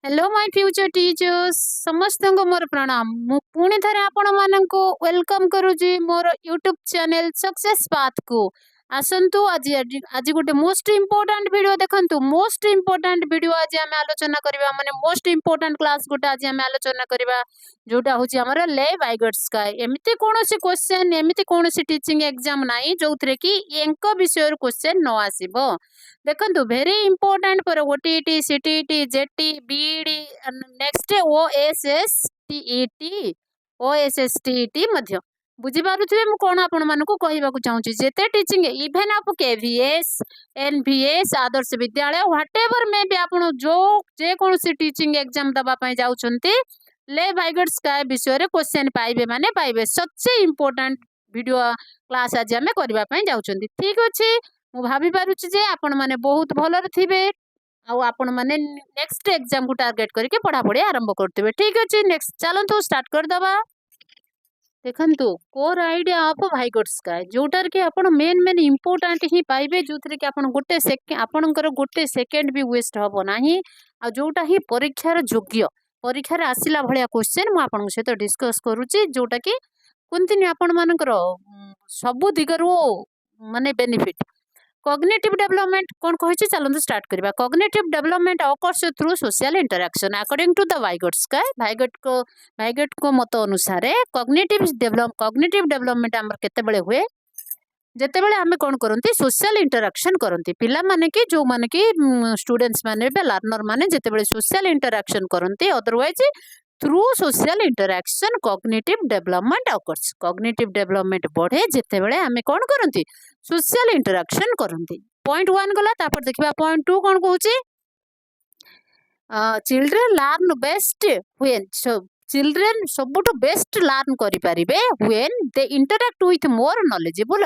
Hello my future teachers समस्त को मोर प्रणाम मु पुणी थरे आपण माननको वेलकम करूजी मोर यूट्यूब चैनल सक्सेस पाथ को आसंतु आज आज गोटे मोस्ट इम्पोर्टेंट वीडियो देखंतु मोस्ट इम्पोर्टेंट वीडियो आज आम आलोचना करबा माने मोस्ट इम्पोर्टेंट क्लास गोटे आज आम आलोचना करबा जोटा होची हमर ले वाइगट स्काई एमिति कोनोसी क्वेश्चन एमिति कोनोसी टीचिंग एग्जाम नाही जोथरे कि एंक विषय क्वेश्चन न आसीबो देखंतु very important for OTT CTT JT BEd next OSS TET OSS TET मध्य बुझी पारुथिबे मु कोन आपण मानको कहिबा को चाहूची जेते teaching even of KVS NVS Adarsh Vidyalaya whatever में भी आपण जो जे कोनसी टीचिंग एग्जाम दबा पय जाउछंती ले वाइगट स्काई विषय रे क्वेश्चन पाइबे माने पाइबे सबसे इंपोर्टेंट वीडियो क्लास आज हमें करबा पय जाउछंती ठीक अछि मु भाभी पारुछि जे आपण माने बहुत भलर थिबे आउ आपण माने नेक्स्ट एग्जाम को टारगेट करके पढ़ा पढ़ी आरंभ करथिबे ठीक अछि नेक्स्ट चलंतु स्टार्ट कर दबा देखंतु कोर आइडिया ऑफ वाइगट स्काई जोटार के आपण मेन मेन इंपोर्टेंट ही पाइबे जोथरे कि आपण गोटे सेकेंड आपणकर गोटे सेकेंड भी वेस्ट हबो नाही आ जोटा ही परीक्षार योग्य परीक्षार आसिला भलिया क्वेश्चन मु आपण सहित डिस्कस करूची जोटा कि कोनतिनी आपण मानकर सब दिगरु माने बेनिफिट कॉग्निटिव डेवलपमेंट कौन कहिछि चलंतु स्टार्ट करबा cognitive development occurs through social interaction according to the Vygotsky Vygotsky को मत अनुसार कॉग्निटिव डेवलपमेंट हमर केते बेले हुए जेते बेले हमें कौन करंती सोशल इंटरैक्शन करंती पिला माने कि जो माने कि स्टूडेंट्स माने बे लर्नर माने जेते बेले सोशल इंटरैक्शन करंती otherwise through social interaction cognitive development occurs cognitive development बढ़े जेते बेले हमें कौन करंती सोशल इंटरैक्शन करंती पॉइंट 1 गला तापर देखिबा पॉइंट 2 कौन कहूची children learn best when children सबुठ बेस्ट लर्न करि परिबे when they interact with more knowledgeable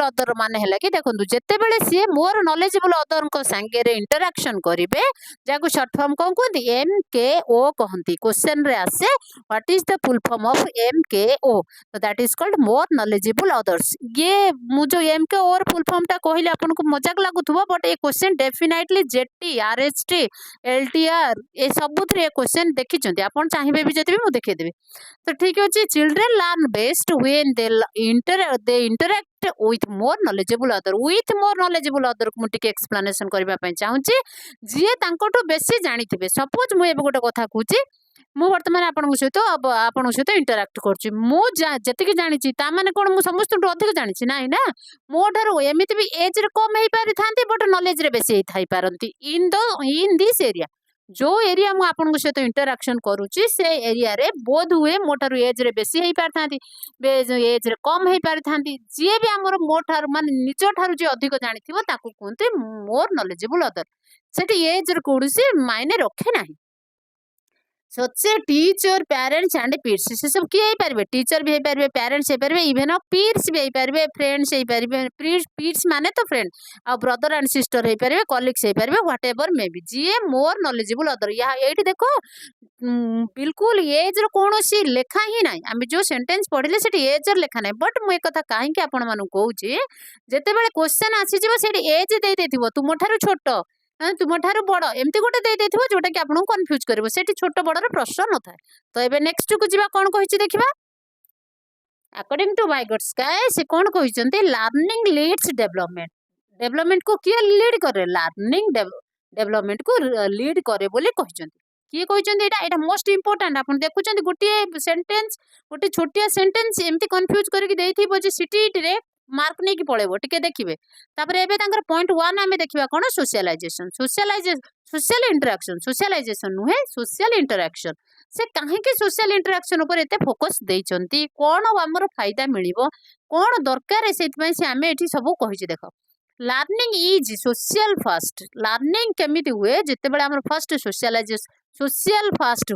other माने हला कि देखंतु जेते बेले सी मोर नॉलेजेबल अदर को संगे रे इंटरैक्शन करिवे जाको शॉर्ट फॉर्म कोन कहंती एम के ओ कहंती क्वेश्चन रे आसे what is the full form of M K O तो that is called more knowledgeable others ये मु जो एम के ओ फुल फॉर्म ता कहले आपन को मजाक लागुथबो बट ए क्वेश्चन डेफिनेटली जेटी आरएचटी एलटीआर ए सबुथरे क्वेश्चन देखि आपण चाहिए भी जति भी देखे देबे तो ठीक अछि children learn best when they interact with more knowledgeable other को मुटिके एक्सप्लेनेशन करबा पय चाहूची जे तांकोटो बेसी जानिथिबे सपोज मु एबे गोटे कथा कहूची मु वर्तमान आपण सहित आपण सहित इंटरैक्ट करछि मु जति कि जानिछि ता माने कोन मु समस्त अधिक जानिछि नाही ना मो ठारो एमिति भी एज रे कम हेई पारि थांती बट नॉलेज रे बेसी हेई थाई पारंती इन दिस एरिया जो एरिया मु आपण सहित इंटरैक्शन करूची से एरिया रे बोध हुए मोटार एज रे बेसी हेई पार थांती एज रे कम हेई पार थांती जे भी हमर मोटार माने निज ठारो जे अधिक जानिथिबो ताकू कोनते मोर नॉलेजेबल अदर सेठी एज रे कोडसी मायने रखे नाही सच्चे टीचर पेरेंट्स एंड पीर्स से सब किए ही पारे टीचर भी पारे पेरेंट्स ही पारे इवन ऑफ पीर्स भी पारे फ्रेंड्स ही पारे पीर्स माने तो फ्रेंड आ ब्रदर एंड सिस्टर ही पारे कलीग्स ही पारे व्हाटएवर मे बी जी मोर नॉलेजेबल अदर या एठी देखो बिल्कुल एज रो कोनोसी लेखा ही नाही आमे जो सेंटेंस पढिले सेठी एज रो लेखा नाही बट मु एक कथा काहे कि आपण मानु कहूची जेते बेले क्वेश्चन आसी जिवो सेठी एज देई देथिबो तुम ठारू छोटो तुम ठारू बड़ एमती गोटे दे देथिबो जोटा कि आपन कंफ्यूज करबो सेठी छोट बड़र प्रश्न न थाए तो एबे नेक्स्ट को जिबा कोन कहिछि देखिबा अकॉर्डिंग टू वाइगट स्काई से कोन कहिसंती लर्निंग लीड्स डेवलपमेंट को किए लीड करे लर्निंग डेवलपमेंट को लीड करे बोली कहिसंती किए कहिसंती एटा मोस्ट इंपोर्टेंट आपन देखुचंती गोटे छोटिया सेंटेंस एमती कंफ्यूज करके देथिबो जे सीटीईटी रे मार्क नहीं कि पड़ेबो टिके देखिबे तापर एबे तांकर पॉइंट 1 हमें देखिबा कोन सोशल इंटरैक्शन नुहे सोशल इंटरैक्शन से काहे के सोशल इंटरैक्शन ऊपर एते फोकस देइचंती कोन हमर फायदा मिलिबो कोन दरकार सेति पय से हमें एठी सब कहिछि देखो learning is social fast learning केमिति हुए जते बेले हमर फर्स्ट सोशल फास्ट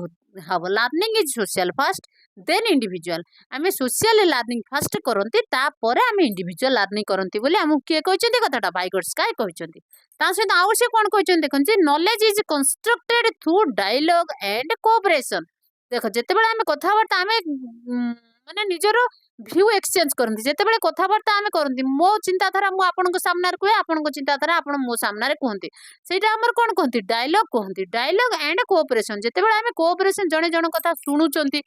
हब learning is social fast then individual आमे सोशल लर्निंग फास्ट करंती तापर आमे इंडिविजुअल लर्निंग करंती बोले हम किए कहचंती कथाटा वाइगट स्काई कहचंती ता सहित आउ से कोन कहचंती देखन जे knowledge is constructed through dialogue and cooperation देखो जते बेले आमे कथा बार्ता आमे माने निजरो भ्यू एक्सचेंज करती जितेबाला कथबार्ता आम करती मो चिंताधारा मु आपण सामने कहे आपण चिंताधारा आपण मो सामने कहते ସେଇଟା ଆମର କଣ କହନ୍ତି ଡାयଲଗ କହନ୍ତି ଡାयଲଗ एंड कोऑपरेशन ଯେତେବେଳେ ଆମେ କୋଅପରେସନ ଜଣେ ଜଣ କଥା ଶୁଣୁଛନ୍ତି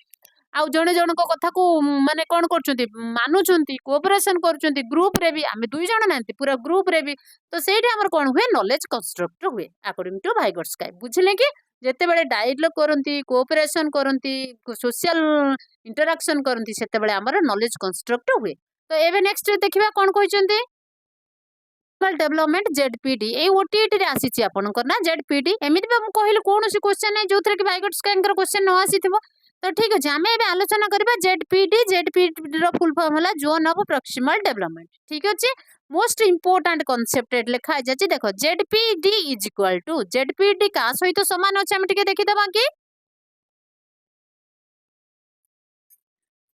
ଆଉ ଜଣେ ଜଣଙ୍କ କଥାକୁ ମାନେ କଣ କରୁଛନ୍ତି ମାନୁଛନ୍ତି କୋଅପରେସନ କରୁଛନ୍ତି ଗ୍ରୁପ ରେ ବି ଆମେ ଦୁଇ ଜଣ ନାହାନ୍ତି ପୁରା ग्रुप रे भी तो ସେଇଟା ଆମର କଣ ହୁଏ नॉलेज कंस्ट्रक्ट हुए अकॉर्डिंग टू भाइगोट्स्काय बुझिले कि ଯେତେବେଳେ डायलॉग करती कोऑपरेशन करती सोशल इंटरैक्शन करती सेतेबेले हमर नॉलेज कंस्ट्रक्ट हुए तो एबे नेक्स्ट देखिबा कोन कहउचंती डेवलपमेंट जेडपीडी ए ओटीटी रे आसीची आपनकर ना जेडपीडी एमिति बा मु कहिल कोनोसी क्वेश्चन नै जोथरे कि भाइगोट्स्काय कर क्वेश्चन न आसीथिबो तो ठीक अछि हमें एबे आलोचना करबा जेडपीडी रो फुल फॉर्म होला जोन ऑफ प्रॉक्सिमल डेवलपमेंट ठीक अछि मोस्ट इंपोर्टेंट कॉन्सेप्ट लिखा जाछि देखो ZPD is equal to ZPD का सहित समान अछि हम टिके देखि दबा कि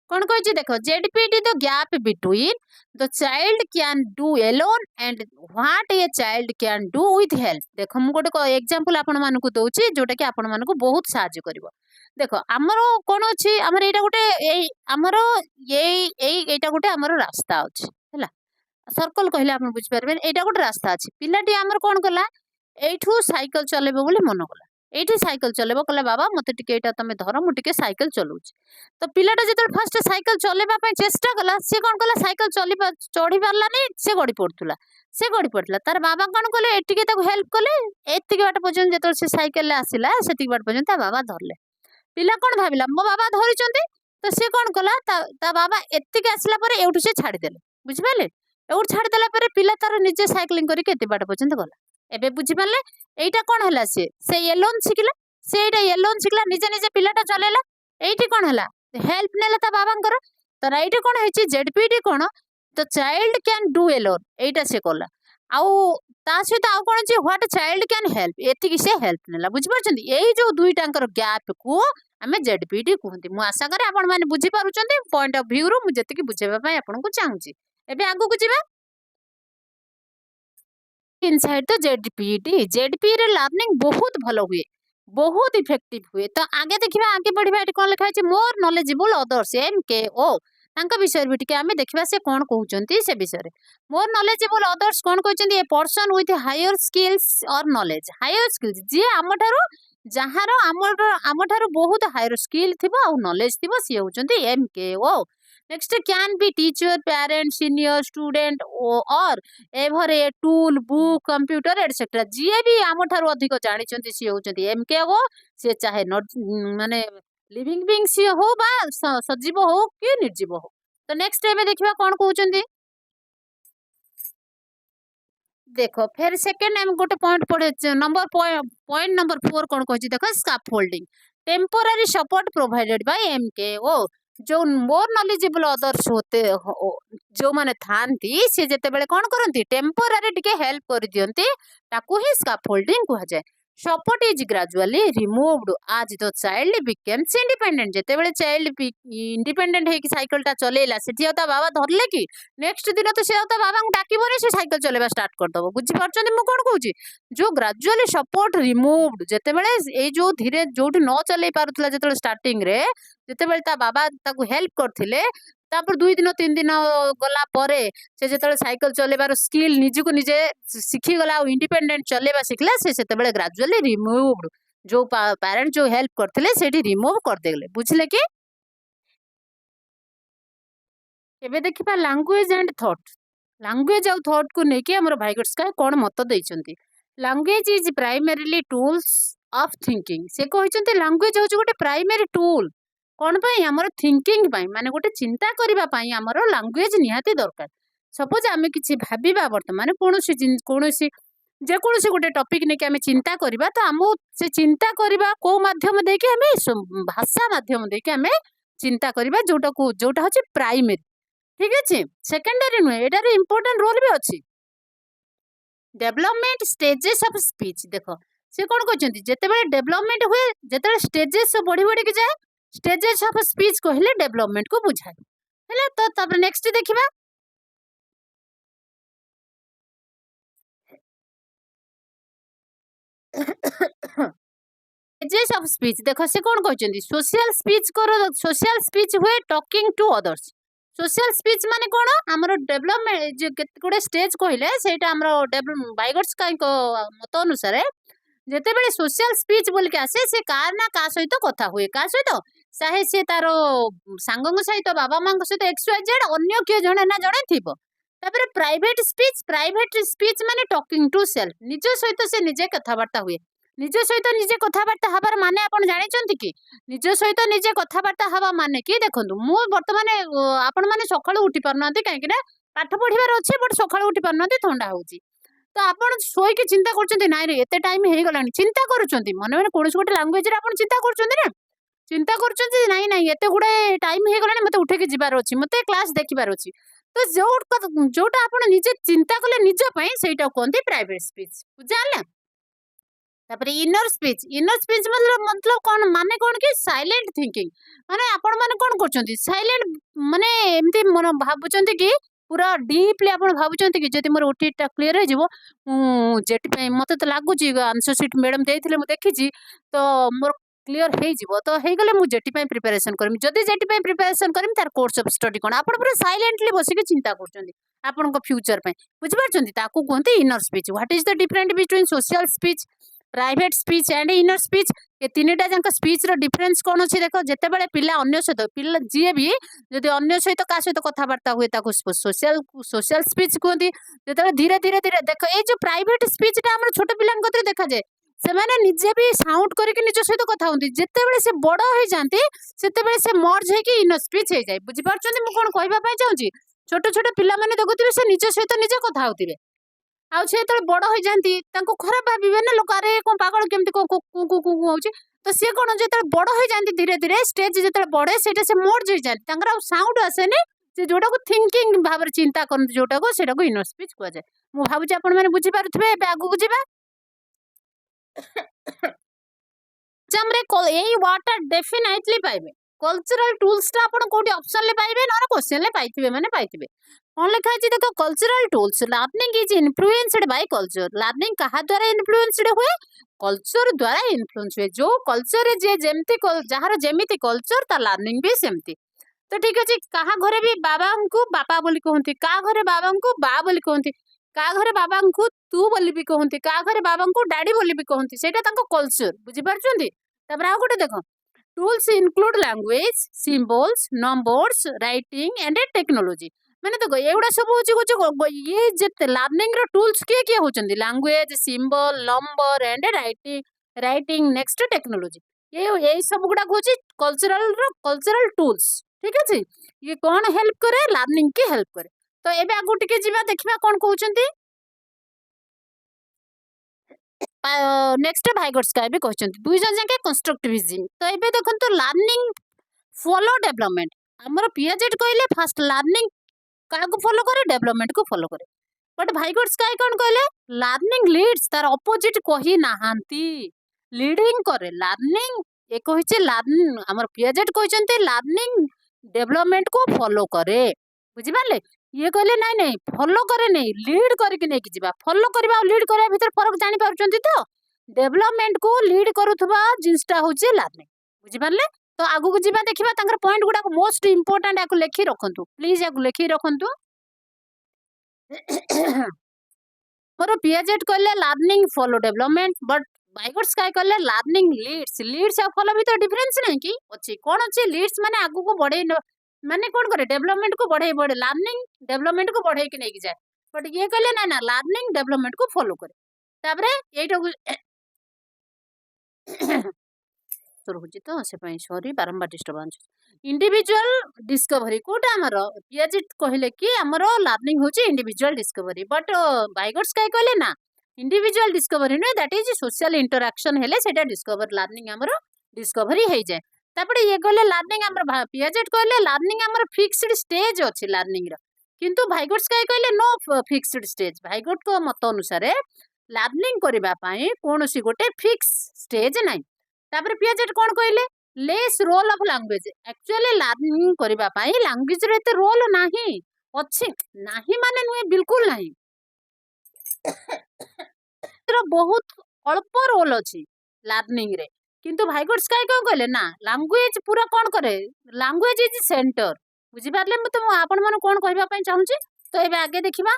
कौन कही देख ZPD the gap between the child can do alone and what a child can do with help देख मु गोटे एग्जांपल आपण मानकु दउची जोटा कि आपण मानकु बहुत सहाय्य करिवो देख हमर कोन अछि हमर एटा गोटे हमर एटा गोटे हमर रास्ता अछि हैला सर्कल कहले आपण बुझ परबेन एटा गोटे रास्ता अछि पिलाटी हमर कोन कला एठू साइकिल चलेबो बोली मन कला एठी साइकिल चलेबो कला बाबा मते टिके एटा तमे धरो मु टिके साइकिल चलौची तो पिलाटा जेतल फर्स्ट साइकिल चलेबा पय चेष्टा कला से कोन कला साइकिल चढ़ी पारला नै से गड़ी पड़तुला से गड़ी पड़तला तार बाबा कोन कले एटिके ताको हेल्प कले एतिके बाट पर्यंत जेतल से साइकिल ले आसिला सेतिके बाट पर्यंत ता बाबा धरले पिला कोन भाबिला मो बाबा धरिचंती तो से कोन कला ता बाबा एतिके आसिला परे एउठु से छाडी देले बुझि पाले एउठ छाडी देला परे पिला तार निजे साइक्लिंग करी केते बाट पर्यंत गला एबे बुझि पाले एइटा कोन हला से एलोन सिखिला से एइटा एलोन सिखला निजे निजे पिलाटा चलेला एइठी कोन हला हेल्प नेला ता बाबांकर तो राइट कोन हेची जेडपीडी कोन the child can do alone एइटा से कोला आउ ता सहित आउ कोन जे व्हाट चाइल्ड कैन हेल्प एतिकी से हेल्प नेला बुझि परछंती एई जो दुईटांकर गैप को हमें जेडपीडी कहंती मु आशा करे आपण माने बुझि पारुचंती पॉइंट ऑफ व्यू रो मु जतिकी बुझेबा पय आपण को चाहूची एबे आगु को जिबा इनसाइड द जेडपीडी जेडपी रे लर्निंग बहुत भलो हुए बहुत इफेक्टिव हुए तो आगे देखिबा आगे बढ़िबा एटी कोन लिखा छै मोर नॉलेजेबल अदर्स एम के ओ तांका विषय भी टिके आमे देखिबा से कोन कहउचंती से विषय मोर नॉलेजेबल अदर्स कोन कहउचंती a person with higher skills और नॉलेज हायर स्किल्स जे हमठारो जहारो हमठारो बहुत हायर स्किल थिबो और नॉलेज थिबो से होउचंती M K O next can be teacher parent senior student और एभर a tool book computer etcetera जी भी आम ठार अधिक जानी सी होती एम के ओ सी चाहे माने लिविंग बीइंग सी हो बा सजीव हो कि निर्जीव हो तो नेक्स्ट एबे देखिबा कोन कहउचंती देखो फिर सेकंड हम गोटे पॉइंट पढ़े नंबर पॉइंट नंबर 4 कोन कहछि देखो scaffolding temporary support provided by MKO जो मोर नॉलेजेबल अदर्स होते जो माने थांती से जेते बेले कोन करंती टेम्पोररी टिके हेल्प कर दियंती ताकू ही स्कैफोल्डिंग कहा जाय सपोर्ट इज ग्रेजुअली रिमूव्ड आज द चाइल्ड बिकम्स इंडिपेंडेंट जेते बेले चाइल्ड इंडिपेंडेंट है कि साइकिल टा चलेला सेठी ता बाबा धरले कि नेक्स्ट दिन तो से ता बाबा डाकिबोनी से साइकिल चलेबा स्टार्ट कर दबो बुझि परछन मु कोन कहूची जो ग्रेजुअली सपोर्ट रिमूव्ड जेते बेले ए जो धीरे जोठी न चले पारुतला जेते स्टार्टिंग रे जेते बेले ता बाबा ताकू हेल्प करथिले तापर 2 दिन 3 दिन गला परे से जेते साइकिल चलेबार स्किल निजको निजे सिखी गला और इंडिपेंडेंट चलेबा सिखला से सेते बेले ग्रेजुअली रिमूव्ड जो पेरेंट जो हेल्प करथिले सेठी रिमूव कर देले बुझले कि एबे देखिबा लैंग्वेज एंड थॉट लैंग्वेज और थॉट को लेके हमर भाइगोट्स्काय कोन मत दैछंती language is primarily tools of thinking से कहछंती लैंग्वेज हो गोटे प्राइमरी टूल कौन पाई हमर थिंकिंग पाई माने गोटे चिंता करिबा पाई हमर लैंग्वेज निहाती दरकार सपोज आमे किछि भाबिबा वर्तमान कोनोसी जे कोनोसी गोटे टॉपिक ने के आमे चिंता करिबा तो हमो से चिंता करिबा को माध्यम दे के हमें भाषा माध्यम दे के हमें चिंता करिबा जोटा होछि प्राइमरी ठीक अछि सेकेंडरी नुहे एटार इंपोर्टेंट रोल भी अछि डेवलपमेंट स्टेजेस ऑफ स्पीच देखो से कोन कहछंती जेते बेले डेवलपमेंट हुए जेते स्टेजेस बढ़ी बढ़ी के जाए स्टेजेस ऑफ स्पीच कहले डेवलपमेंट को बुझाए हेला तो तब नेक्स्ट देखिबा स्टेजेस ऑफ स्पीच देखो से कोन कहछंती सोशल स्पीच हुए talking to others social speech माने कौन आमर डेवलपमेंट जो केते स्टेज कहले सेटा आमर बाइगर्स का मत अनुसार जिते बड़े सोशल स्पीच बोल के आसे से कार ना का सहित कथा हुए का सहित चाहे सी तार सांग सहित बाबा माँ सहित एक्स वाई जेड अन्य किए जड़े ना जड़े थी प्राइवेट स्पीच माने टॉकिंग टू सेल्फ निज सहित से निजे कथबार्ता हुए निज सहित निजे कथबार्ता हबार माने आपण जानिचंती कि निज सहित निजे कथबार्ता हवा माने कि देखंतु मु वर्तमान आपण माने सकाळू उठी पारनांती काहे ना पाठ पढिबार अछि बट सकाळू उठी पारनांती ठंडा होउची तो आपण सोई के चिंता करचंती नाइ रे एते टाइम हे गलानी चिंता करूचंती मने मने कोनस गोटे लैंग्वेज रे आपण चिंता करचंती ना चिंता करचंती नाइ नाइ एते गुडे टाइम हे गलानी मते उठे के जिबार अछि मते क्लास देखिबार अछि तो जोटा आपण निजे चिंता कले निज पई सेटा कोंती प्राइवेट स्पीच बुझाले इनर स्पीच मतलब कौन माने कौन कि साइलेंट थिंकिंग माने आपण माने कौन करचंती साइलेंट माने एमती मन भाबुचंती कि पूरा डीपली आपण भाबुचंती कि जति मोर ओटीटा क्लियर हो जिवो जेटी पे मते तो लागु छी आंसर शीट मैडम देथिले मु देखि तो मोर क्लियर हे जिवो तो हे गले मु जेटी पे प्रिपरेशन करमी जदि जेटी पे प्रिपरेशन करमी तार कोर्स ऑफ स्टडी कोन आपण पूरा साइलेंटली बसी के चिंता करचंती आपण को फ्यूचर पे बुझ पारचंती ताकू कोनते inner speech what is the difference between social speech private speech and inner speech ये तीनटा जाक स्पीच रो डिफरेंस कौन अच्छे देख जिते बड़े पिला अन्य सहित पिला जी भी जदि अन्य सहित का सहित कथबार्ता हुए सोशल सोशल स्पीच कहते जो धीरे धीरे धीरे देख ये जो प्राइवेट स्पीचटा आम छोट पिला देखा जाए से मैंने निजे भी साउंड करके निज सहित कथा होती जिते से बड़ हो जाती से मर्ज होगी इनर स्पीच हो जाए बुझीपार मुझे कौन कहवाई चाहिए छोट छोट पिला देखुवे से निज सहित निजे कथा होते आउ से बड़ हो जाती खराब भावे ना लोक अरे कौन पागल केमती हूँ तो सी कौन जो बड़ हो जाती धीरे धीरे स्टेज जो बढ़े से मोर्ज हो जाती साउंड आसेनि से जोटा को थिंकिंग भाव चिंता करते जोटा को इनर स्पीच कह जाए मुझे भावुँ आपण मैंने बुझीपारे आगू जावा यही वार्डटा डेफिनेटली पाइबे कल्चरल टूल्स टा आपण कोठी ऑप्शन ले पाइबे ना क्वेश्चन ले पाइथिबे माने पाइथिबे कौन लिखा है देखो cultural tools learning is influenced by culture learning कहा द्वारा इन्फ्लुएंस्ड हुए कल्चर द्वारा इन्फ्लुएंस हुए जो कल्चर रे जे जेमती जहार जेमिति कल्चर ता लर्निंग भी सेमती तो ठीक अछि कहा घरे भी बाबा को बापा बोली कहंती का घरे बाबा को बा बोली कहंती का घरे बाबा को तू बोली भी कहंती का घरे बाबा को डैडी बोली भी कहंती सेटा तांको कल्चर बुझी पारछंती तबरा आ गोटे देखो tools include language symbols numbers writing and technology मैंने देखो एगुड़ा सब हूँ ये जिते लर्निंग रो टूल्स किए किए होचंदी language symbol number and writing next technology ये सब गुड़ा हूँ कल्चरल टूल्स ठीक है ये कौन हेल्प करे लर्निंग की हेल्प करे तो एबे आगु टिके जिबा देखिबा कौन कहउचंती नेक्स्ट भाइगर्स का भी कहउचंती दुई जन जाके कंस्ट्रक्टिविज्म तो एबे देखंतु लर्निंग फॉलो डेवलपमेंट हमर पीएचडी कहले फर्स्ट लर्निंग क्या फॉलो करे डेवलपमेंट को फॉलो करे बट भाइगर्स का कौन कहले लर्निंग लीड्स तार ऑपोजिट कही नाहांती लीडिंग करे लर्निंग ये कहिचे लर्निंग हमर पीएचडी कहचंती लर्निंग डेवलपमेंट को फॉलो करे बुझी पाले ये कहले नहीं नहीं फॉलो करे नहीं लीड करके नहीं जिबा फॉलो करबा और लीड करबा भीतर फरक जानि पारुचंती तो डेवलपमेंट को लीड करूथबा जिंसटा होचे लर्निंग बुझी पाले तो आगु को जीवा देखिबा तांकर पॉइंट गुडा मोस्ट इंपोर्टेंट याको लेखि रखंतु प्लीज याको लेखि रखंतु मोर पीएचडी कहले लर्निंग फॉलो डेवलपमेंट बट भाइगर्स काय कहले लर्निंग लीड्स आ फॉलो भीतर डिफरेंस नहीं कि अछि कोन अछि लीड्स माने आगु को बढ़े माने कोन करे डेवलपमेंट को बढ़े बढ़े लर्निंग डेवलपमेंट को बढ़े कि नहीं जाए बट ये कहले ना ना लर्निंग डेवलपमेंट को फॉलो करे ताबरे एटा रहुଛି तो से सॉरी बारंबार डिस्टर्बांस इंडिविजुअल डिस्कवरी कोटा आमर पीएचडी कहले कि आमर लर्निंग होची इंडिविजुअल डिस्कवरी बट भाइगर्स काय कहले ना individual discovery know that is social interaction हेले सेटा डिस्कवर लर्निंग आमर डिस्कवरी हे जाए तापरे ये कहले लर्निंग आमर पीएचडी कहले लर्निंग आमर फिक्स्ड स्टेज अछि लर्निंग रो किंतु भाइगर्स काय कहले नो फिक्स्ड स्टेज भाइगर्स को मत अनुसार लर्निंग करबा पई कोनोसी गोटे फिक्स स्टेज नाही तापर पीएचडी कौन कहले less role of language actually learning करबा पई लैंग्वेज रे ते रोल नाही अछि नाही माने नुए बिल्कुल नाही बहुत अल्प रोल अछि लर्निंग रे किंतु भाइगर्स काय कहले ना लैंग्वेज पूरा कौन करे लैंग्वेज इज सेंटर बुझिपारे तो आपण मन कौन कहवाई चाहूँगी। तो ये आगे देखा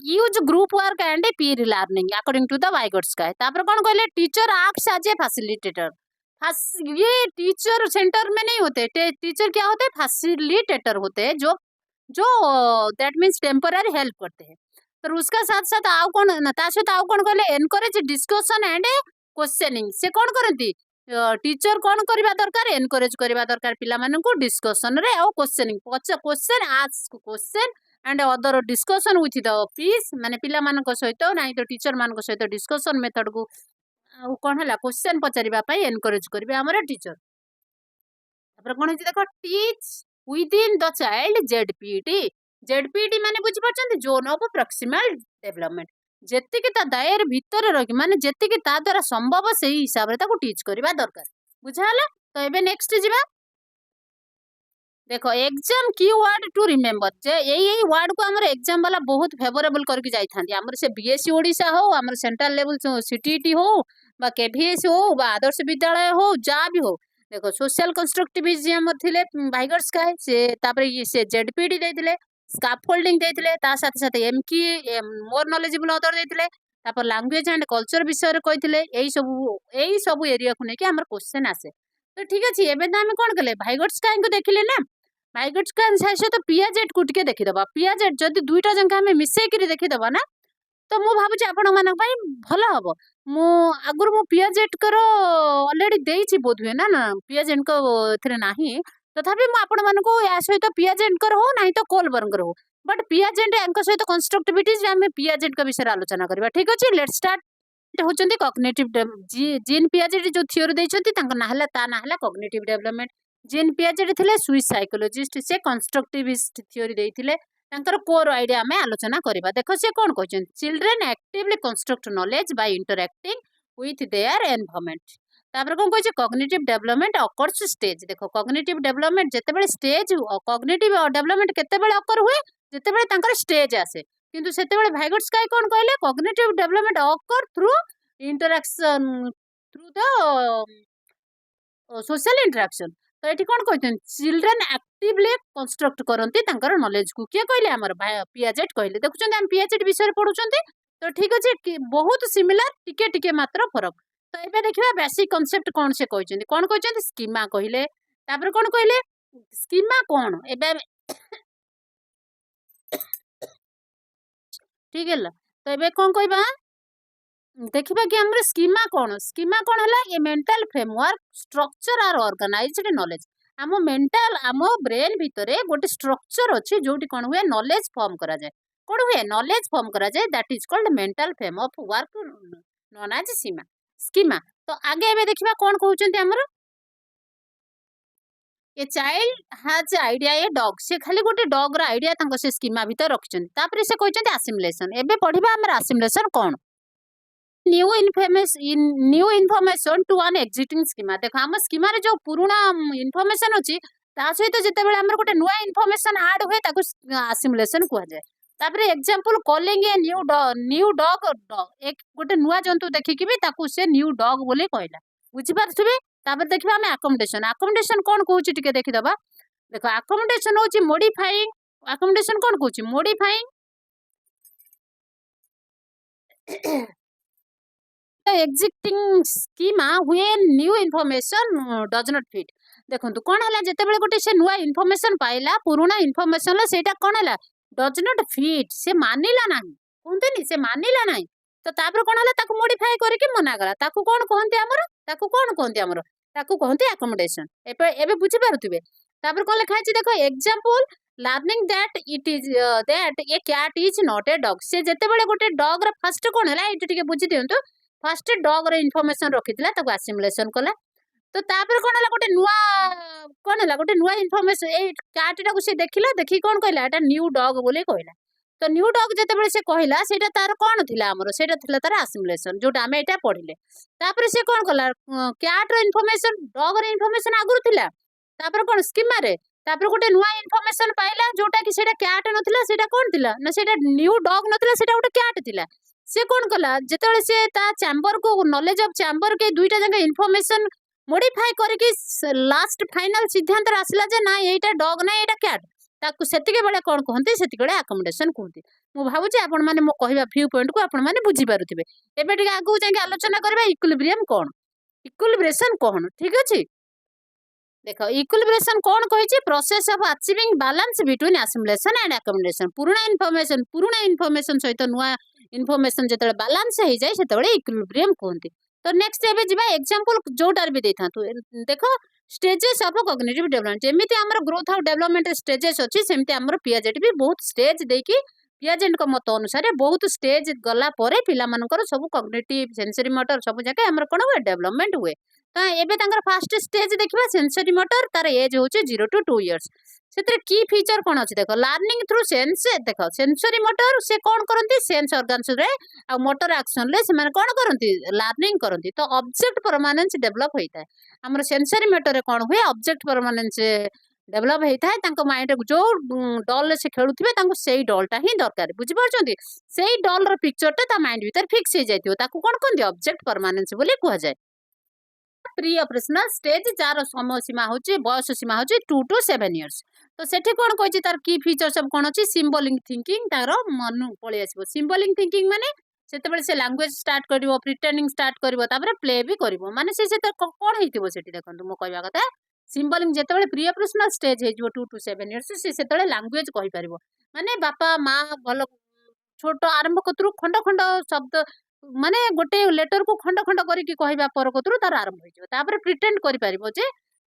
use group work and peer learning according to the Vygotsky. तापर कौन कहले teacher acts as a facilitator. ये टीचर सेंटर में नहीं होते, टीचर क्या होते हैं फैसिलिटेटर होते हैं, जो जो दैट मीन्स टेम्पररी हेल्प करते हैं। तो उसका साथ साथ आउ कौन सहित आउ कौन कहले एनकरेज डिस्कशन एंड क्वेश्चनिंग। से कौन करती टीचर कौन करवा दरकार एनकरेज करवा दरकार पिला माननकु डिस्कशन रे आउ questioning question ask question and other discussion with the peace माने पिला मानक सहित नहीं तो टीचर मानक सहित डिस्कशन मेथड को कौन है क्वेश्चन पचारिबा पई एनकरेज करबे हमर टीचर। तापर कौन है देखो टीच विदिन द चाइल्ड जेडपीटी माने बुझी परछन जोन ऑफ प्रॉक्सिमल डेवलपमेंट। जेतिके ता दायर भीतर रखी माने जेतिके ता द्वारा संभव से हिसाब रे ताको टीच करबा दरकार। बुझाला। तो एबे नेक्स्ट जिबा देखो एग्जाम कीवर्ड टू रिमेम्बर जे यही वर्ड को हमर एग्जाम वाला बहुत फेवरेबल करके जाई थांती। हमर से बीएससी ओडिशा हो हमर सेंट्रल लेवल सीटीटी हो बा केवीएस हो बा आदर्श विद्यालय हो जा भी हो। देखो सोशल कंस्ट्रक्टिविज्म थिले वाइगोट्स्काय से तापर ये से जेडपीडी देथिले स्कैफोल्डिंग देथिले ता साथ साथ एमकी मोर नॉलेजेबल अदर देथिले तापर लैंग्वेज एंड कल्चर विषय रे कहिथिले एई सब एरिया को नेकी हमर क्वेश्चन आसे। तो ठीक अछि एबे त हम कोन कले वाइगोट्स्काय को देखिले ना वाइगोट्स्काय सहित पियाजेट को टिके देखिदबा। पियाजेट जदि दुईटा जंका हमें मिसेकरी देखिदबा ना तो मु भाबुची आपण मानक पई भलो हबो। मु आगुर मु पियाजेट कर ऑलरेडी देइछि बोध हुए ना पियाजेट को एथरे नाही तथापि मु आपण मानको या सहित पियाजेट कर हो नाही तो कोलबर्गर हो बट पियाजेट यांक सहित कंस्ट्रक्टिविटीज हम पियाजेट का विषय आलोचना करबा। ठीक अछि लेट्स स्टार्ट होचंती कॉग्निटिव जीन पियाजेट जो थ्योरी दैछंती तांका ना हला ता ना हला कॉग्निटिव डेवलपमेंट। जीन पियाजेट थिले स्विस साइकोलॉजिस्ट से कंस्ट्रक्टिविस्ट थ्योरी देइथिले तांकर कोर आइडिया में आलोचना करबा। देखो से कोन कहछन children actively construct knowledge by interacting with their environment. तापर कोन कहछ कॉग्निटिव डेवलपमेंट अकर्स स्टेज। देखो कॉग्निटिव डेवलपमेंट जेतेबेले स्टेज कॉग्निटिव डेवलपमेंट केतेबेले अकर हुए जेतेबेले तांकर स्टेज आसे किंतु सेतेबेले वाइगोट्स्काय कोन कहले cognitive development occur through interaction through the social interaction. तो ये कौन कहते चिल्ड्रेन एक्टिवली कंस्ट्रक्ट करती नॉलेज को किए कहले आमर पियाजेट कहले। देखुं हम पियाजेट विषय पढ़ुंट तो ठीक अच्छे बहुत सिमिलर टिके टिके मात्र फरक। तो ये देखा बेसिक कॉन्सेप्ट कौन से कहते कौन कहते स्कीमा कहले तापर कौन कहले स्कीमा कौन ए ठीक है। तो ये कौन कहबा देखिबा कि हमर स्कीमा कौन है ये mental framework structure are organised knowledge. आम मेंटल आम ब्रेन भितरे गोटे स्ट्रक्चर अच्छी जोटी कौन हुए नॉलेज फॉर्म करा जाए कौन हुए नॉलेज फॉर्म करा जाए that is called mental frame of work known as schema. तो आगे एबे देखिबा कौन कहउचंती हमर a child has idea a dog से खाली गोटे डॉग रा आइडिया तांको से स्कीमा भीतर रखिचंती। तापर से कहउचंती असिमुलेशन। एबे पढिबा हमर असिमुलेशन कौन new information to one existing schema. देखो आम स्कीमा रे जो पुराना इनफॉरमेशन अछि ता सहित जेतेबेले हमर गोटे नुवा इनफॉरमेशन ऐड हुए ताको असिमुलेशन कहै जाय। तापर example calling a new dog एक गोटे नुवा जंतु देखि भी ताको से न्यू डॉग बोली कहला बुझि पारथुबे। तापर देखिबा हम अकोमोडेशन कौन कहउछि टिके देखि दबा। देखो अकोमोडेशन होछि मॉडिफाइंग अकोमोडेशन कौन कहउछि modifying existing schema when new information does not fit. देखंतु कोन हला जेतेबेले गोटे से नुवा इनफॉरमेशन पाइला पुराना इनफॉरमेशन ला सेटा कोन हला डज नॉट फिट से मानिला नाही कोनतेनी से मानिला नाही तो तापर कोन हला ताकू मॉडिफाई करके मना गला ताकू कोन कहंती हमर ताकू कहंती अकोमोडेशन। एबे बुझि पारुथिबे। तापर कोन लिखा अछि देखो example learning that it is that a cat is not a dog. से जेतेबेले गोटे डॉग रा फर्स्ट कोन हला एटी टिके बुझि दियंतु फर्स्ट डॉग रे इनफॉरमेशन रखिथिला ताको असिमुलेशन कला तो तापर कोन हला गोटे नुवा इनफॉरमेशन ए कैट टाको से देखिला देखि कोन कहला एटा न्यू डॉग बोले कहला। तो न्यू डॉग जेतेबेले से कहला सेटा तार कोन थिला हमरो सेटा थिला तार असिमुलेशन जोटा हमें एटा पढिले। तापर से कोन कला कैट रो इनफॉरमेशन डॉग रो इनफॉरमेशन आगुर थिला तापर कोन स्कीमा रे तापर गोटे नुवा इनफॉरमेशन पाइला जोटा कि सेटा कैट नथिला सेटा कोन थिला ना सेटा न्यू डॉग नथिला सेटा गोटे कैट थिला। से कौन कला जेतेबेले से ता चैम्बर को नॉलेज ऑफ चैम्बर के दुईटा जगह इनफॉरमेशन मोडिफाई करके लास्ट फाइनल सिद्धांत आसला जे ना एटा डॉग ना एटा कैट ताकू सेतिके बेले कोन कहंती सेतिके बेले अकोमोडेशन कहंती मु भाबुची आपण माने मो कहबा व्यू पॉइंट को आपण माने बुझी पारुथिबे एबे टिके आगु जाके आलोचना करबा इक्विलिब्रियम कोन इक्विलिब्रेशन कोन ठीक अछि देखो इक्विलिब्रेशन कौन कही process of achieving balance between assimilation and accommodation पुराना इनफॉरमेशन सहित नुआ इनफॉरमेशन जते बैलेंस हो जाए सेते इक्विलिब्रियम कहते तो नेक्स्ट एबे जिबा एग्जांपल जोटार भी देथा तो देखो स्टेजेस ऑफ कॉग्निटिव डेवलपमेंट जेमिति हमर ग्रोथ ऑफ डेवलपमेंट स्टेजेस अछि सेमिति हमर पियाजेट भी बहुत स्टेज देकी पियाजेंट को मत अनुसार बहुत स्टेज गला परे पिला मानकर सब कॉग्निटिव सेंसरी मोटर सब जगह हमर कोन हुए डेवलपमेंट हुए तो एबे तांकर फर्स्ट स्टेज देखिबा सेंसरी मोटर तार एज होचे 0 to 2 इयर्स सेतरे की फीचर कोन अछि देखो लर्निंग थ्रू सेंस देखो सेंसरी मोटर से कोन करंती सेंस ऑर्गन्स रे आ मोटर एक्शन ले से माने कोन करंती लर्निंग करंती तो ऑब्जेक्ट परमानेंस डेवलप होइता है हमर सेंसरी मोटर रे कोन हुए ऑब्जेक्ट परमानेंस डेवलप होइता है तांको माइंड जो डॉल से खेलुथिबे तांको सेही डॉलटा ही दरकार बुझि परछंती सेही डॉल रो पिक्चर ता माइंड भीतर फिक्स हो जाइतियो ताकू कोन कोन ऑब्जेक्ट परमानेंस बोली कहआ जाय प्री ऑपरेशनल स्टेज जार समय सीमा होची बयस सीमा होची 2 to 7 इयर्स तो सेठी कोन कहछि तार की फीचर सब कोन अछि सिंबलिक थिंकिंग तार मन पळे आसीबो सिंबलिक थिंकिंग माने सेते बेले से लैंग्वेज स्टार्ट करिवो प्रिटेंडिंग स्टार्ट करिवो तापर प्ले भी करिवो माने से कोन हेतिबो सेठी देखंतु मो कहबा कथा सिंबलिक जेते बेले प्री ऑपरेशनल स्टेज हेजिवो 2 to 7 इयर्स से सेते बेले लैंग्वेज कहि परिवो माने बापा मां भलो छोट आरंभ कतरु खंड खंड शब्द माने गोटे लेटर को खंड खंड करके कहबा पर कतरु तार आरंभ हो जिवो तापर प्रिटेंड करि परिवो जे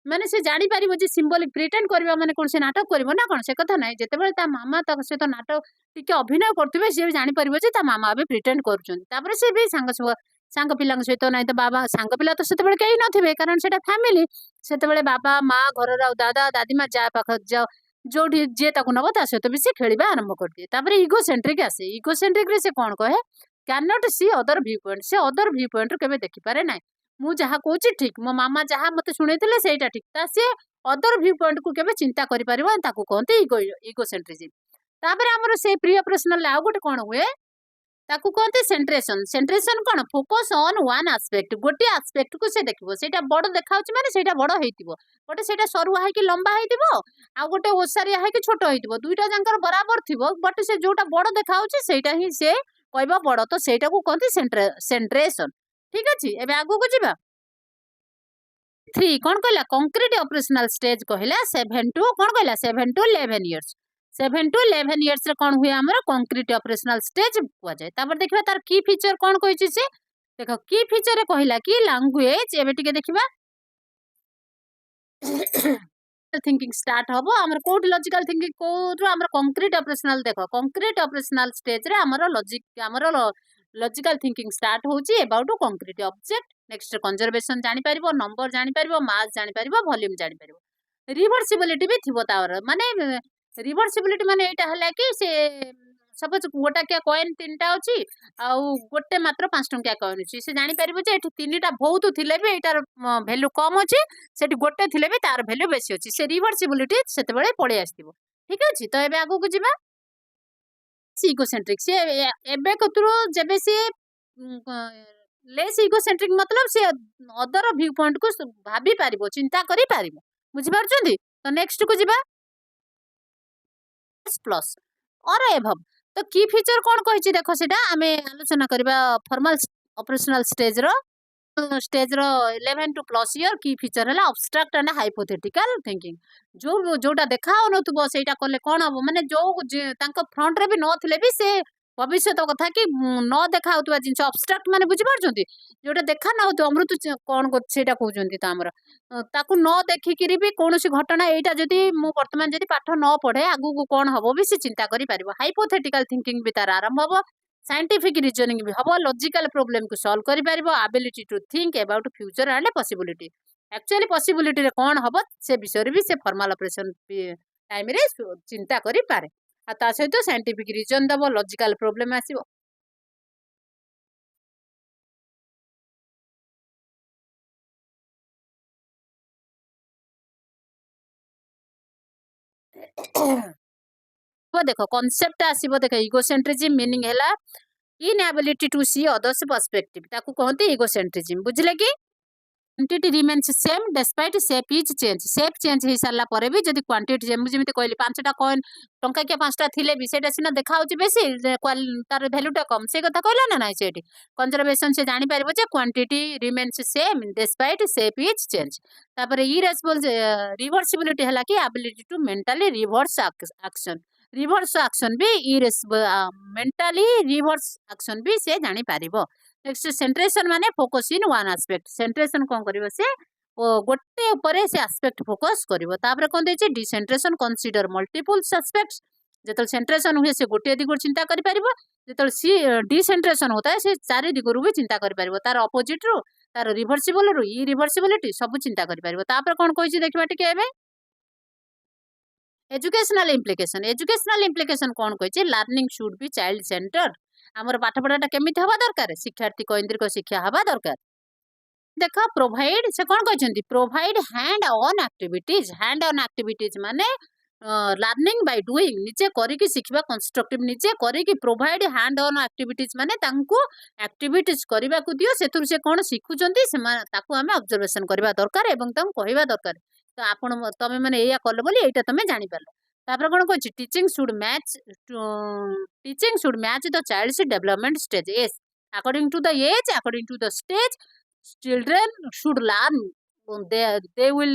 माने से जानि परिवो जे सिंबलिक प्रिटेंड करबा माने कोन से नाटक करबो ना कोन से कथा नै जेते बेले ता मामा ता से तो नाटक टिके अभिनय करथिबे से जानि परिवो जे ता मामा अबे प्रिटेंड करूछन तापर से भी सांग पिलांग सहित नै तो बाबा सांग पिला तो सेते बेले केही नथिबे कारण सेटा फैमिली सेते बेले बाबा माँ घर रा दादा दादी माँ जा पाख जाओ जोठी जे ताको नबो ता सहित भी से खेलिबा आरंभ कर दिए तापर इगोसेंट्रिक आसे इगोसेंट्रिक रे से कोन कहे can not see other view point से अदर व्यू पॉइंट केबे देखि पारे नै मु जहा कहूची ठीक मो मामा जहा मते सुनैतिले सेटा ठीक ता से अदर व्यू पॉइंट को केबे चिंता करि परिबो ताको कहते इगोसेंट्रिज्म तापर हमर से प्री ऑपरेशनल आ गोटे कोन हुए ताकू कहते सेंट्रेशन सेंट्रेशन कोन फोकस ऑन वन एस्पेक्ट गोटे एस्पेक्ट को से देखिबो सेटा बड़ देखाउची माने सेटा बड़ हेतिबो गोटे सेटा सरुआ है कि लंबा हेतिबो आ गोटे ओसारिया है कि छोट हेतिबो दुईटा जंकर बराबर थिबो बट से जोटा बड़ देखाउची सेटा ही से कहबा बड़ तो सेटा को कहते सेंट्रेशन ठीक अछि एबे आगु को जिबा 3 कोन कहला कंक्रीट ऑपरेशनल स्टेज कहला 7 to कोन कहला 7 to 11 इयर्स 7 to 11 इयर्स रे कोन हुए हमर कंक्रीट ऑपरेशनल स्टेज हुआ जाय तापर देखबा तार की फीचर कोन कहिछि से देखो की फीचर रे कहला कि लैंग्वेज एबे टिके देखिबा थिंकिंग स्टार्ट हबो हमर कोड लॉजिकल थिंकिंग कोड हमर कंक्रीट ऑपरेशनल देखो कंक्रीट ऑपरेशनल स्टेज रे हमर लॉजिकल थिंकिंग स्टार्ट होची about concrete object next conservation जानि परिबो नंबर जानि परिबो मास जानि परिबो वॉल्यूम जानि परिबो रिवर्सिबिलिटी भी थिबो तावर माने रिवर्सिबिलिटी माने एटा हला कि से सपोज गोटा के कॉइन तीनटा अछि आ गोटे मात्र 5 टंकिया कॉइन अछि से जानि परिबो जे एठी तीनटा बहुत थिले भी एटार वैल्यू कम अछि सेठी गोटे थिले भी तार वैल्यू बेसी अछि से रिवर्सिबिलिटी सेते बेले पड़े आस्तिबो ठीक अछि तो एबे आगु को जिबा इगोसेंट्रिक से एबे कतरो जेबे से लेस इगोसेंट्रिक मतलब से अदर व्यू पॉइंट को भाबी पारिबो चिंता करि पारिबो बुझि पारछंती तो नेक्स्ट को जिबा प्लस और एभव तो की फीचर कोन कहिछि देखो सेटा हमें आलोचना करबा फॉर्मल ऑपरेशनल स्टेज रो 11 to प्लस ईयर की फीचर हला अब्स्ट्रैक्ट एंड हाइपोथेटिकल थिंकिंग जो जोटा देखा नथुबो सेटा करले कोन हबो माने जो तांको फ्रंट रे भी नथिले भी से भविष्य कथा कि न देखा होतबा जिंस अब्स्ट्रैक्ट माने बुझि पारछंती जोटा देखा न होतो अमृत कोन सेटा कहउछंती त हमर ताकू न देखि किरि भी कोनोसी घटना एटा जदी मु वर्तमान जदी पाठ न पढे आगु को कोन हबो भी से चिंता करि पारिबो हाइपोथेटिकल थिंकिंग भी तार आरंभ हबो साइंटिफिक रीजनिंग भी हबो लॉजिकल प्रॉब्लम को सॉल्व करि पारिबो ability to think about future and possibility actually possibility रे कोन हबो से विषय रे भी से फॉर्मल ऑपरेशन टाइम रे चिंता करि पारे आ ता सहित साइंटिफिक रीजन दबो लॉजिकल प्रॉब्लम आसीबो वो देखो कांसेप्ट आसीबो देखो इगोसेंट्रिज्म मीनिंग हैला inability to see others perspective ताकू कहते इगोसेंट्रिज्म बुझले कि quantity remains same despite shape is change हो सारा पर भी जब क्वांटिटी जमी कहली 5टा कॉइन टंका 5टा थिले भी सेटा सिना देखा बेसी तार भैल्यूटा कम से कथा कहला ना नाई सेठी कंजर्वेशन से जानी पारिबो जे quantity remains same despite shape is change तापर रिवर्सिबिलिटी हला कि ability to mentally reverse action भी मेंटली रिवर्स एक्शन भी से जानी पारिबो नेक्स्ट सेंट्रेशन माने focus in one aspect centration कौन करिवो से गोटे ऊपर से एस्पेक्ट फोकस करिवो तापर कोन देछि डिसेंट्रेशन कंसीडर मल्टीपल्स एस्पेक्ट्स जेतल सेंट्रेशन हुए से गोटे दिगुर चिंता करि परिबो जेतल सी डिसेंट्रेशन होता है से चारि दिगुर भी चिंता करि परिबो तार अपोजिट रो तार रिवर्सिबल रो इरिवर्सिबिलिटी सब चिंता करि परिबो तापर कोन कहिछि देखबा टिके एबे एजुकेशनल इम्प्लिकेशन कौन कही learning should be child centre आमर पाठ पढ़ाटा केमिति हवा दरकार शिक्षार्थी कैंद्रिक शिक्षा हवा दरकार देख प्रोवाइड से कौन कहते प्रोवाइड हैंड ऑन एक्टिविटीज माने लर्निंग बाय डूइंग निजे करिकी शिखबा कंस्ट्रक्टिव निजे करिकी प्रोवाइड हैंड ऑन एक्टिविटीज माने तांको एक्टिविटीज करबा को दियो सेतुर से कोन शिखुचंती से ताको हमें ऑब्जर्वेशन करबा दरकार एवं तां कहबा दरकार तो आपण तमे माने एया कल बोली एटा तमे जानि पारलो तापर कोन कहछि teaching should match the child's development stage yes according to the age according to the stage children should learn they will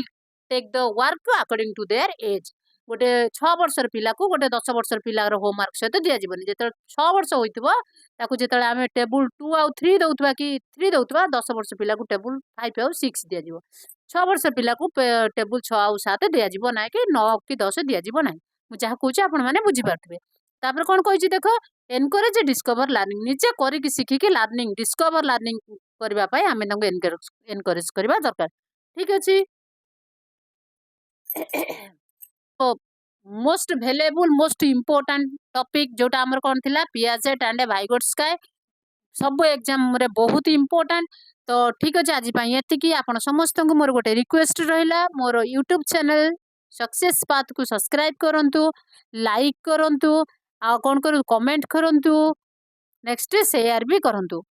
take the work according to their age गोटे 6 वर्षर पिला को गोटे 10 वर्षर पिलार होमवर्क सहित दिया जीवन जेते 6 वर्ष होइतबो ताकू जेते आमे टेबल 2 आउ 3 दउतबा कि 3 दउतबा 10 वर्ष पिला को टेबल 5 आउ 6 दिया जीवो 6 वर्ष पिला को टेबल 6 आउ 7 दिया जीवो ना कि 9 कि 10 दिया जीवो ना मु जहा कहूची आपण माने बुझी पारथबे तापर कोन कहूची देखो एनकरेज डिस्कवर लर्निंग निजे करी कि सिखी कि लर्निंग डिस्कवर लर्निंग करबा पई आमे तंग एनकरेज करबा दरकार ठीक अछि तो most valuable most important topic जोटा हमर कोन थिला पियाजेट एंड वाइगोट स्काई सब एग्जाम रे बहुत इंपोर्टेंट तो ठीक अछि आज पई एति कि आपण समस्त को मोर गोटे रिक्वेस्ट रहिला मोर YouTube चैनल सक्सेस पाथ को सब्सक्राइब करंतु लाइक करंतु आ कोन करू कमेंट करंतु नेक्स्ट शेयर भी करंतु।